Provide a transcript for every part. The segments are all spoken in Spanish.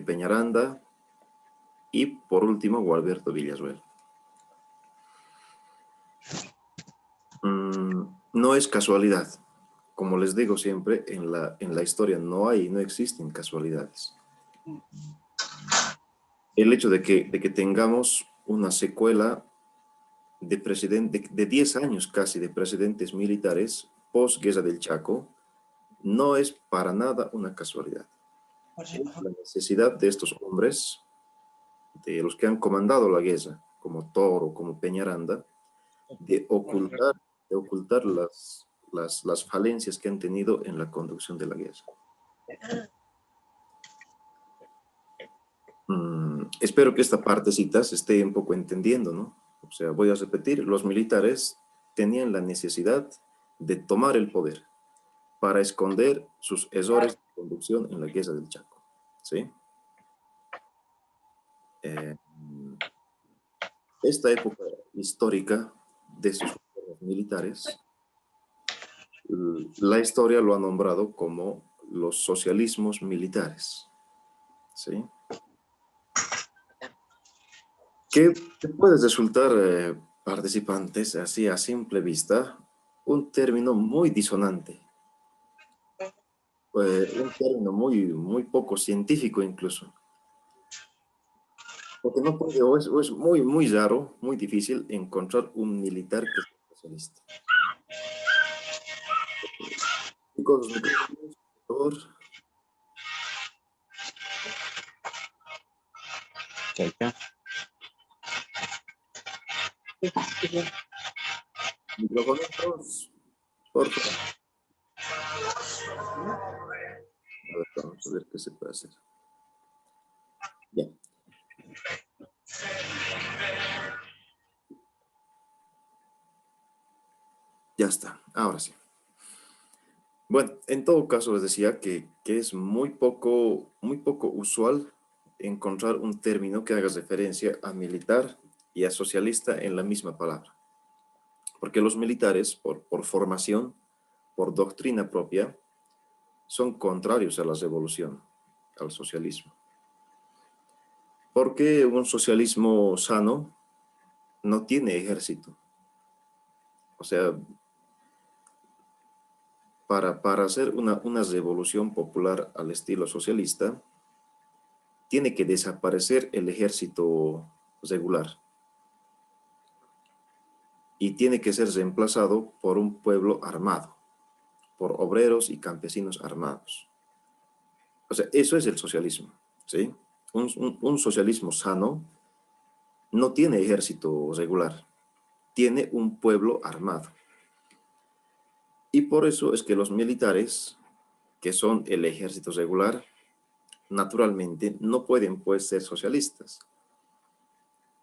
Peñaranda y por último Gualberto Villazuel. No es casualidad. Como les digo siempre, en la historia no existen casualidades. El hecho de que tengamos una secuela de 10 años casi de presidentes militares post-guerra del Chaco no es para nada una casualidad. Es la necesidad de estos hombres, de los que han comandado la guerra, como Toro, como Peñaranda, de ocultar las falencias que han tenido en la conducción de la guerra. Espero que esta partecita se esté un poco entendiendo, ¿no? O sea, voy a repetir, los militares tenían la necesidad de tomar el poder para esconder sus errores de conducción en la guerra del Chaco, ¿sí? Esta época histórica de sus militares, la historia lo ha nombrado como los socialismos militares, ¿sí? Que puede resultar, participantes, así a simple vista, un término muy disonante, un término muy poco científico incluso. Porque no puede, o es muy raro, muy difícil encontrar un militar que sea socialista. Chicos, por favor. Micrófonos, por favor. A ver, vamos a ver qué se puede hacer. Ya. Ya está, ahora sí. Bueno, en todo caso les decía que es muy poco usual encontrar un término que haga referencia a militar y a socialista en la misma palabra. Porque los militares, por formación, por doctrina propia, son contrarios a la revolución, al socialismo. Porque un socialismo sano no tiene ejército. O sea, para hacer una revolución popular al estilo socialista, tiene que desaparecer el ejército regular y tiene que ser reemplazado por un pueblo armado, por obreros y campesinos armados. O sea, eso es el socialismo, ¿sí? Un socialismo sano no tiene ejército regular, tiene un pueblo armado. Y por eso es que los militares, que son el ejército regular, naturalmente no pueden pues ser socialistas,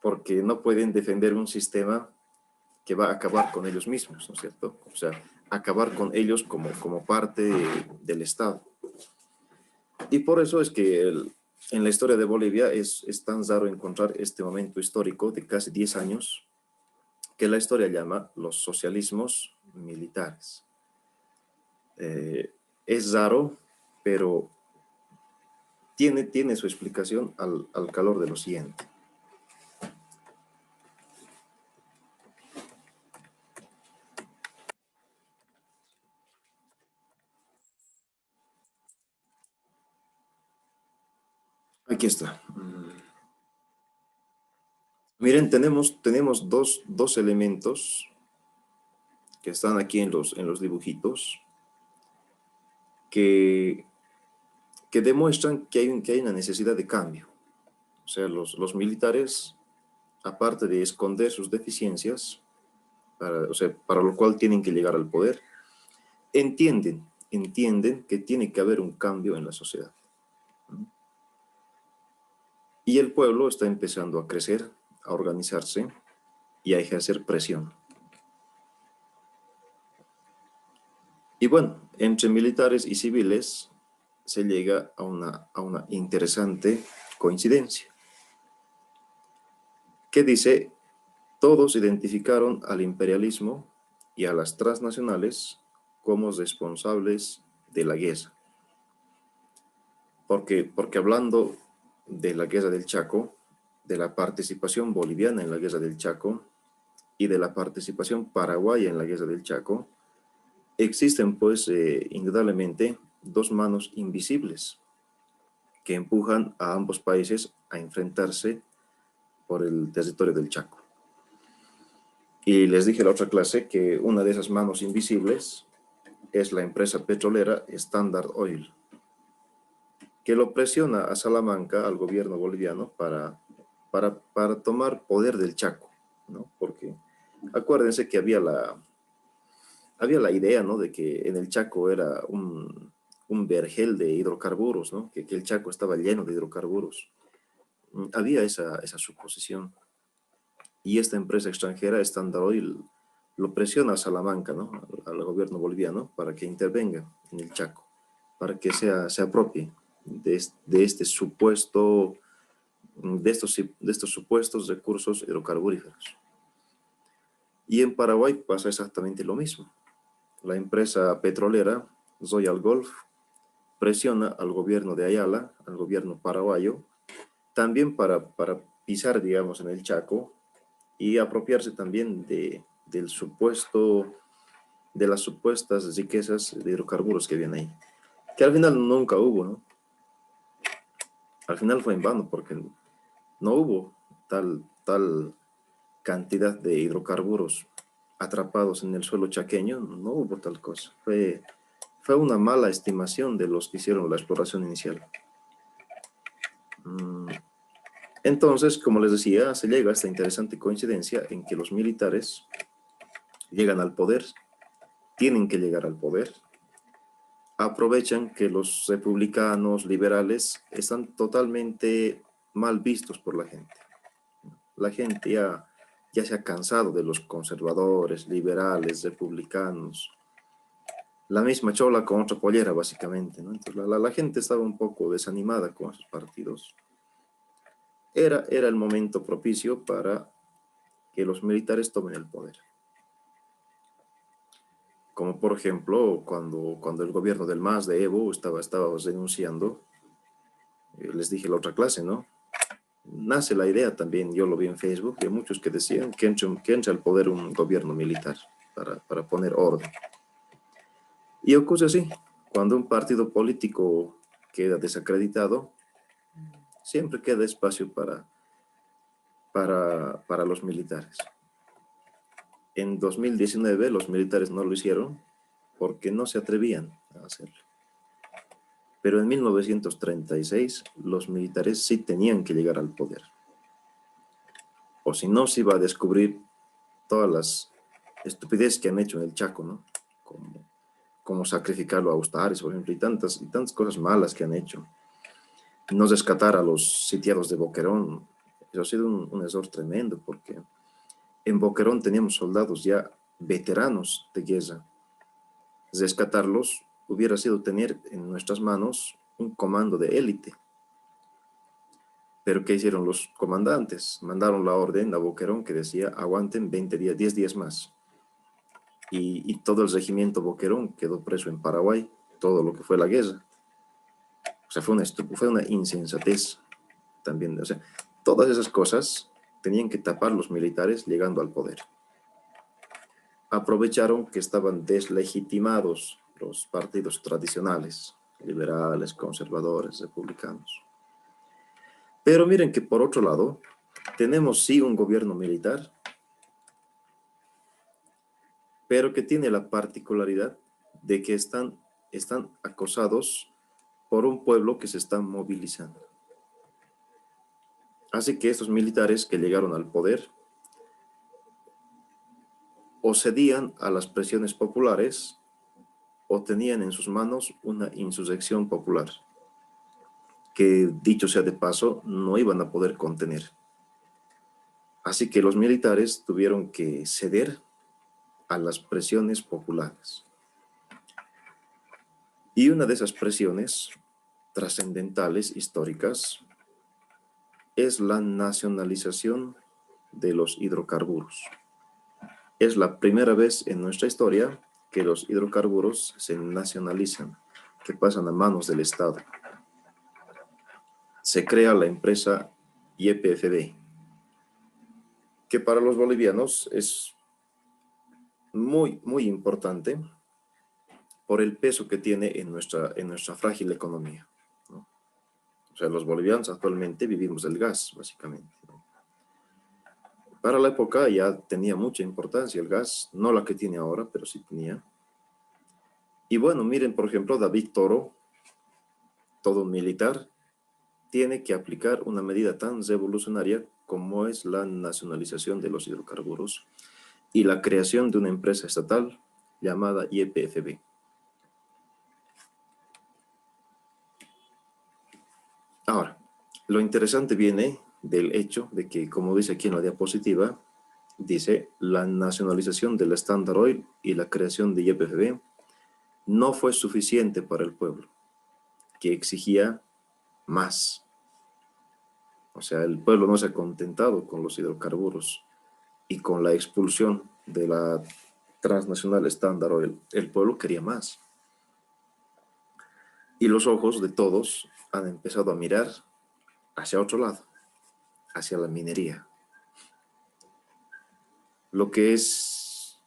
porque no pueden defender un sistema que va a acabar con ellos mismos, ¿no es cierto? O sea, acabar con ellos como parte del Estado. Y por eso es que en la historia de Bolivia es tan raro encontrar este momento histórico de casi 10 años que la historia llama los socialismos militares. Es raro, pero tiene su explicación al calor de lo siguiente. Aquí está. Miren, tenemos dos elementos que están aquí en los dibujitos que demuestran que hay una necesidad de cambio. O sea, los militares, aparte de esconder sus deficiencias, para lo cual tienen que llegar al poder, entienden que tiene que haber un cambio en la sociedad. Y el pueblo está empezando a crecer, a organizarse y a ejercer presión. Y bueno, entre militares y civiles se llega a una interesante coincidencia, que dice: todos identificaron al imperialismo y a las transnacionales como responsables de la guerra. Porque hablando de la Guerra del Chaco, de la participación boliviana en la Guerra del Chaco y de la participación paraguaya en la Guerra del Chaco, existen pues indudablemente dos manos invisibles que empujan a ambos países a enfrentarse por el territorio del Chaco. Y les dije en la otra clase que una de esas manos invisibles es la empresa petrolera Standard Oil, que lo presiona a Salamanca, al gobierno boliviano, para tomar poder del Chaco, ¿no? Porque acuérdense que había la idea, ¿no?, de que en el Chaco era un vergel de hidrocarburos, ¿no?, que el Chaco estaba lleno de hidrocarburos. Había esa suposición. Y esta empresa extranjera, Standard Oil, lo presiona a Salamanca, ¿no?, al gobierno boliviano, para que intervenga en el Chaco, para que se apropie de este supuesto, de estos supuestos recursos hidrocarburíferos. Y en Paraguay pasa exactamente lo mismo. La empresa petrolera Royal Gulf presiona al gobierno de Ayala, al gobierno paraguayo, también para pisar, digamos, en el Chaco y apropiarse también de las supuestas riquezas de hidrocarburos que habían ahí, que al final nunca hubo, ¿no? Al final fue en vano porque no hubo tal cantidad de hidrocarburos atrapados en el suelo chaqueño, no hubo tal cosa. Fue una mala estimación de los que hicieron la exploración inicial. Entonces, como les decía, se llega a esta interesante coincidencia en que los militares llegan al poder, tienen que llegar al poder, aprovechan que los republicanos liberales están totalmente mal vistos por la gente. La gente ya se ha cansado de los conservadores, liberales, republicanos. La misma chola con otra pollera, básicamente, ¿no? Entonces la gente estaba un poco desanimada con esos partidos. Era el momento propicio para que los militares tomen el poder. Como por ejemplo, cuando el gobierno del MAS de Evo estaba denunciando, les dije la otra clase, ¿no? Nace la idea también, yo lo vi en Facebook, de muchos que decían que entre al poder un gobierno militar para poner orden. Y ocurre así, cuando un partido político queda desacreditado, siempre queda espacio para los militares. En 2019 los militares no lo hicieron porque no se atrevían a hacerlo. Pero en 1936 los militares sí tenían que llegar al poder. O si no, se iba a descubrir todas las estupideces que han hecho en el Chaco, ¿no? Como sacrificarlo a Ustaris, por ejemplo, y tantas cosas malas que han hecho. No rescatar a los sitiados de Boquerón. Eso ha sido un error tremendo, porque en Boquerón teníamos soldados ya veteranos de guerra. Rescatarlos hubiera sido tener en nuestras manos un comando de élite. Pero ¿qué hicieron los comandantes? Mandaron la orden a Boquerón que decía, aguanten 20 días, 10 días más. Y todo el regimiento Boquerón quedó preso en Paraguay, todo lo que fue la guerra. O sea, fue una insensatez también. O sea, todas esas cosas tenían que tapar los militares llegando al poder. Aprovecharon que estaban deslegitimados los partidos tradicionales, liberales, conservadores, republicanos. Pero miren que por otro lado, tenemos sí un gobierno militar, pero que tiene la particularidad de que están acosados por un pueblo que se está movilizando. Así que estos militares que llegaron al poder o cedían a las presiones populares o tenían en sus manos una insurrección popular que, dicho sea de paso, no iban a poder contener. Así que los militares tuvieron que ceder a las presiones populares. Y una de esas presiones trascendentales, históricas, es la nacionalización de los hidrocarburos. Es la primera vez en nuestra historia que los hidrocarburos se nacionalizan, que pasan a manos del Estado. se crea la empresa YPFB, que para los bolivianos es muy, muy importante por el peso que tiene en nuestra frágil economía, ¿no? O sea, los bolivianos actualmente vivimos del gas, básicamente, ¿no? Para la época ya tenía mucha importancia el gas, no la que tiene ahora, pero sí tenía. Y bueno, miren, por ejemplo, David Toro, todo un militar, tiene que aplicar una medida tan revolucionaria como es la nacionalización de los hidrocarburos y la creación de una empresa estatal llamada YPFB. Ahora, lo interesante viene del hecho de que, como dice aquí en la diapositiva, dice, la nacionalización del Standard Oil y la creación de YPFB no fue suficiente para el pueblo, que exigía más. O sea, el pueblo no se ha contentado con los hidrocarburos y con la expulsión de la transnacional Standard Oil. El pueblo quería más. Y los ojos de todos han empezado a mirar hacia otro lado, hacia la minería. Lo que es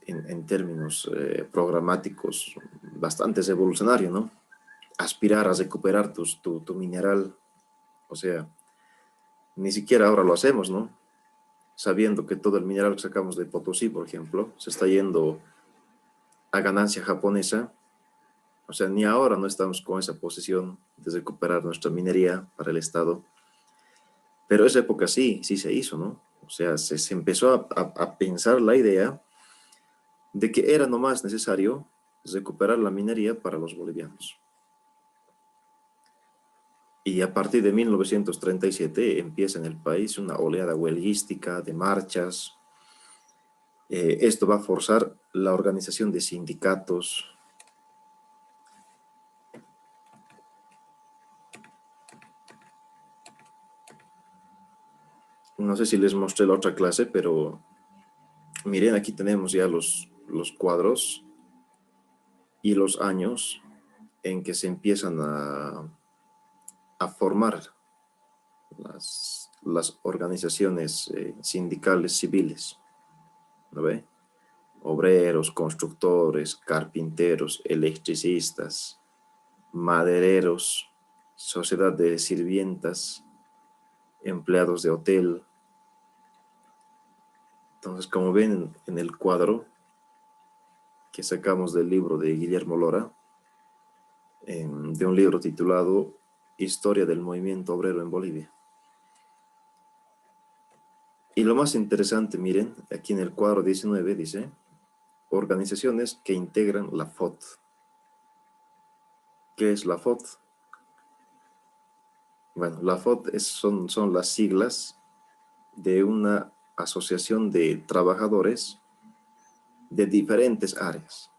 en términos programáticos bastante revolucionario, ¿no? Aspirar a recuperar tu mineral. O sea, ni siquiera ahora lo hacemos, ¿no? Sabiendo que todo el mineral que sacamos de Potosí, por ejemplo, se está yendo a ganancia japonesa. O sea, ni ahora no estamos con esa posición de recuperar nuestra minería para el Estado. Pero esa época sí se hizo, ¿no? O sea, se empezó a pensar la idea de que era nomás necesario recuperar la minería para los bolivianos. Y a partir de 1937 empieza en el país una oleada huelguística de marchas. Esto va a forzar la organización de sindicatos. No sé si les mostré la otra clase, pero miren, aquí tenemos ya los cuadros y los años en que se empiezan a formar las organizaciones sindicales civiles, ¿no ve? Obreros, constructores, carpinteros, electricistas, madereros, sociedad de sirvientas, empleados de hotel. Entonces, como ven en el cuadro que sacamos del libro de Guillermo Lora, de un libro titulado Historia del Movimiento Obrero en Bolivia. Y lo más interesante, miren, aquí en el cuadro 19 dice, organizaciones que integran la FOT. ¿Qué es la FOT? Bueno, la FOT son las siglas de una asociación de trabajadores de diferentes áreas.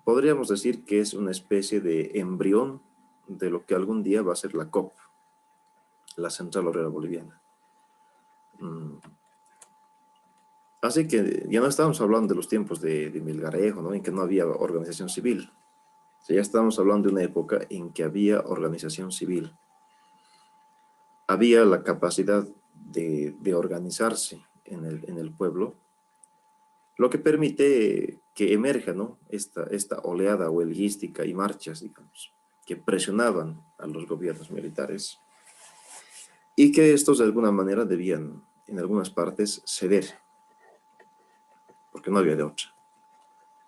Podríamos decir que es una especie de embrión de lo que algún día va a ser la COP, la Central Obrera Boliviana. Así que ya no estamos hablando de los tiempos de Melgarejo, ¿no? En que no había organización civil. O sea, ya estamos hablando de una época en que había organización civil. Había la capacidad de organizarse en el pueblo, lo que permite que emerja, ¿no? esta oleada huelguística y marchas, digamos, que presionaban a los gobiernos militares y que estos de alguna manera debían, en algunas partes, ceder, porque no había de otra.